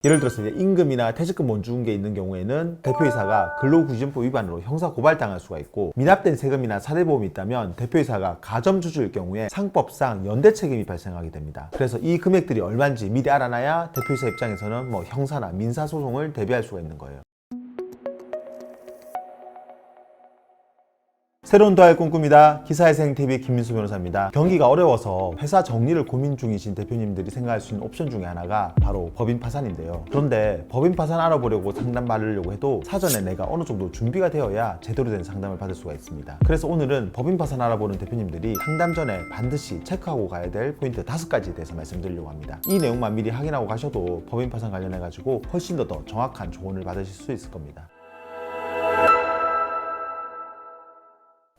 예를 들어서 이제 임금이나 퇴직금 못 준 게 있는 경우에는 대표이사가 근로기준법 위반으로 형사 고발당할 수가 있고, 미납된 세금이나 사대보험이 있다면 대표이사가 가점주주일 경우에 상법상 연대 책임이 발생하게 됩니다. 그래서 이 금액들이 얼마인지 미리 알아놔야 대표이사 입장에서는 뭐 형사나 민사소송을 대비할 수가 있는 거예요. 새로운 도할 꿈꿉니다. 기사회생TV 김민수 변호사입니다. 경기가 어려워서 회사 정리를 고민 중이신 대표님들이 생각할 수 있는 옵션 중에 하나가 바로 법인 파산인데요. 그런데 법인 파산 알아보려고 상담 받으려고 해도 사전에 내가 어느 정도 준비가 되어야 제대로 된 상담을 받을 수가 있습니다. 그래서 오늘은 법인 파산 알아보는 대표님들이 상담 전에 반드시 체크하고 가야 될 포인트 5가지에 대해서 말씀드리려고 합니다. 이 내용만 미리 확인하고 가셔도 법인 파산 관련해가지고 훨씬 더 정확한 조언을 받으실 수 있을 겁니다.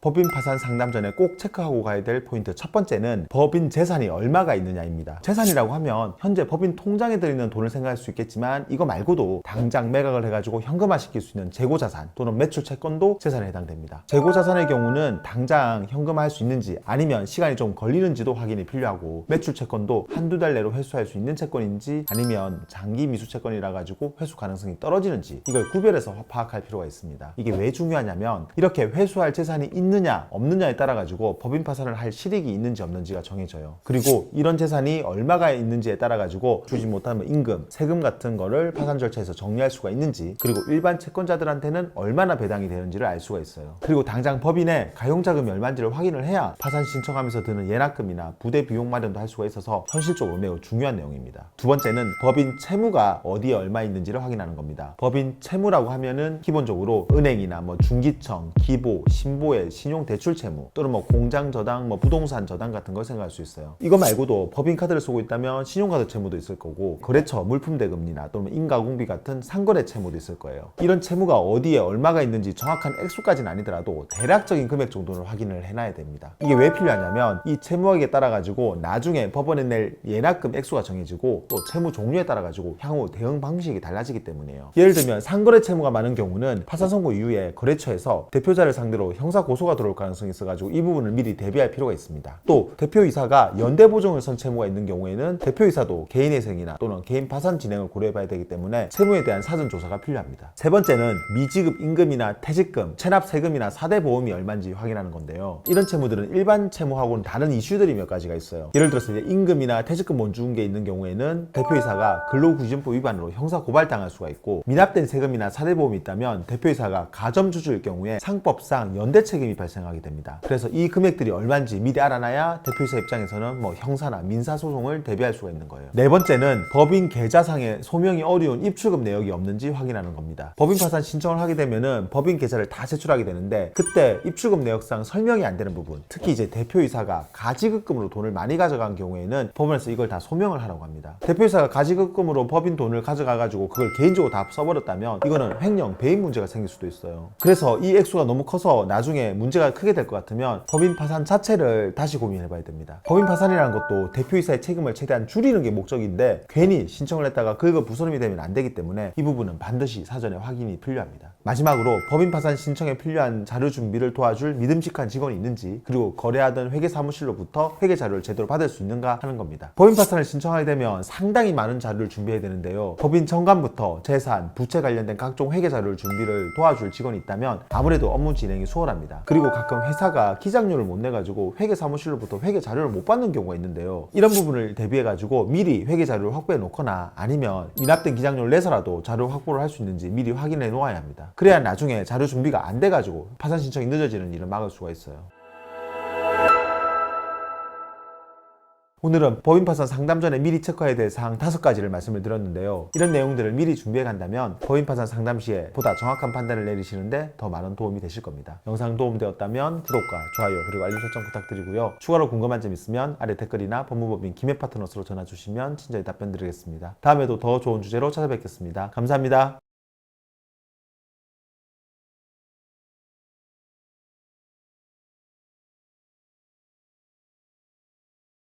법인 파산 상담 전에 꼭 체크하고 가야 될 포인트 첫 번째는 법인 재산이 얼마가 있느냐입니다. 재산이라고 하면 현재 법인 통장에 들어있는 돈을 생각할 수 있겠지만, 이거 말고도 당장 매각을 해가지고 현금화 시킬 수 있는 재고자산 또는 매출 채권도 재산에 해당됩니다. 재고자산의 경우는 당장 현금화 할 수 있는지 아니면 시간이 좀 걸리는지도 확인이 필요하고, 매출 채권도 한두 달 내로 회수할 수 있는 채권인지 아니면 장기 미수 채권이라 가지고 회수 가능성이 떨어지는지, 이걸 구별해서 파악할 필요가 있습니다. 이게 왜 중요하냐면, 이렇게 회수할 재산이 있느냐 없느냐에 따라 가지고 법인 파산을 할 실익이 있는지 없는지가 정해져요. 그리고 이런 재산이 얼마가 있는지에 따라 가지고 주지 못하면 임금, 세금 같은 거를 파산 절차에서 정리할 수가 있는지, 그리고 일반 채권자들한테는 얼마나 배당이 되는지를 알 수가 있어요. 그리고 당장 법인에 가용자금이 얼마인지를 확인을 해야 파산 신청하면서 드는 예납금이나 부대 비용 마련도 할 수가 있어서 현실적으로 매우 중요한 내용입니다. 두 번째는 법인 채무가 어디에 얼마 있는지를 확인하는 겁니다. 법인 채무라고 하면은 기본적으로 은행이나 뭐 중기청, 기보, 신보의 신용 대출 채무 또는 뭐 공장 저당, 뭐 부동산 저당 같은 걸 생각할 수 있어요. 이거 말고도 법인 카드를 쓰고 있다면 신용카드 채무도 있을 거고, 거래처 물품 대금리나 또는 인가공비 같은 상거래 채무도 있을 거예요. 이런 채무가 어디에 얼마가 있는지 정확한 액수까지는 아니더라도 대략적인 금액 정도를 확인을 해놔야 됩니다. 이게 왜 필요하냐면, 이 채무액에 따라 가지고 나중에 법원에 낼 예납금 액수가 정해지고, 또 채무 종류에 따라 가지고 향후 대응 방식이 달라지기 때문이에요. 예를 들면 상거래 채무가 많은 경우는 파산 선고 이후에 거래처에서 대표자를 상대로 형사 고소가 들어올 가능성이 있어가지고 이 부분을 미리 대비할 필요가 있습니다. 또 대표이사가 연대보증을 선 채무가 있는 경우에는 대표이사도 개인회생이나 또는 개인 파산 진행을 고려해봐야 되기 때문에 채무에 대한 사전 조사가 필요합니다. 세 번째는 미지급 임금이나 퇴직금, 체납 세금이나 사대보험이 얼마인지 확인하는 건데요. 이런 채무들은 일반 채무하고는 다른 이슈들이 몇 가지가 있어요. 예를 들어서 이제 임금이나 퇴직금 못 준 게 있는 경우에는 대표이사가 근로기준법 위반으로 형사 고발당할 수가 있고, 미납된 세금이나 사대보험이 있다면 대표이사가 가점주주일 경우에 상법상 연대 책임이 발생하게 됩니다. 그래서 이 금액들이 얼마인지 미리 알아놔야 대표이사 입장에서는 뭐 형사나 민사소송을 대비할 수가 있는 거예요. 네 번째는 법인 계좌상에 소명이 어려운 입출금 내역이 없는지 확인하는 겁니다. 법인 파산 신청을 하게 되면은 법인 계좌를 다 제출하게 되는데, 그때 입출금 내역상 설명이 안 되는 부분, 특히 이제 대표이사가 가지급금으로 돈을 많이 가져간 경우에는 법원에서 이걸 다 소명을 하라고 합니다. 대표이사가 가지급금으로 법인 돈을 가져가 가지고 그걸 개인적으로 다 써버렸다면 이거는 횡령 배임 문제가 생길 수도 있어요. 그래서 이 액수가 너무 커서 나중에 문제가 크게 될 것 같으면 법인 파산 자체를 다시 고민해 봐야 됩니다. 법인 파산이라는 것도 대표이사의 책임을 최대한 줄이는 게 목적인데, 괜히 신청을 했다가 그거 부서름이 되면 안 되기 때문에 이 부분은 반드시 사전에 확인이 필요합니다. 마지막으로 법인 파산 신청에 필요한 자료 준비를 도와줄 믿음직한 직원이 있는지, 그리고 거래하던 회계사무실로부터 회계 자료를 제대로 받을 수 있는가 하는 겁니다. 법인 파산을 신청하게 되면 상당히 많은 자료를 준비해야 되는데요. 법인 정관부터 재산, 부채 관련된 각종 회계 자료를 준비를 도와줄 직원이 있다면 아무래도 업무 진행이 수월합니다. 그리고 가끔 회사가 기장료를 못 내가지고 회계사무실로부터 회계 자료를 못 받는 경우가 있는데요. 이런 부분을 대비해가지고 미리 회계 자료를 확보해 놓거나, 아니면 미납된 기장료를 내서라도 자료 확보를 할 수 있는지 미리 확인해 놓아야 합니다. 그래야 나중에 자료 준비가 안 돼가지고 파산 신청이 늦어지는 일을 막을 수가 있어요. 오늘은 법인 파산 상담 전에 미리 체크해야 될 사항 5가지를 말씀을 드렸는데요. 이런 내용들을 미리 준비해 간다면 법인 파산 상담 시에 보다 정확한 판단을 내리시는데 더 많은 도움이 되실 겁니다. 영상 도움되었다면 구독과 좋아요 그리고 알림 설정 부탁드리고요. 추가로 궁금한 점 있으면 아래 댓글이나 법무법인 김해 파트너스로 전화 주시면 친절히 답변 드리겠습니다. 다음에도 더 좋은 주제로 찾아뵙겠습니다. 감사합니다.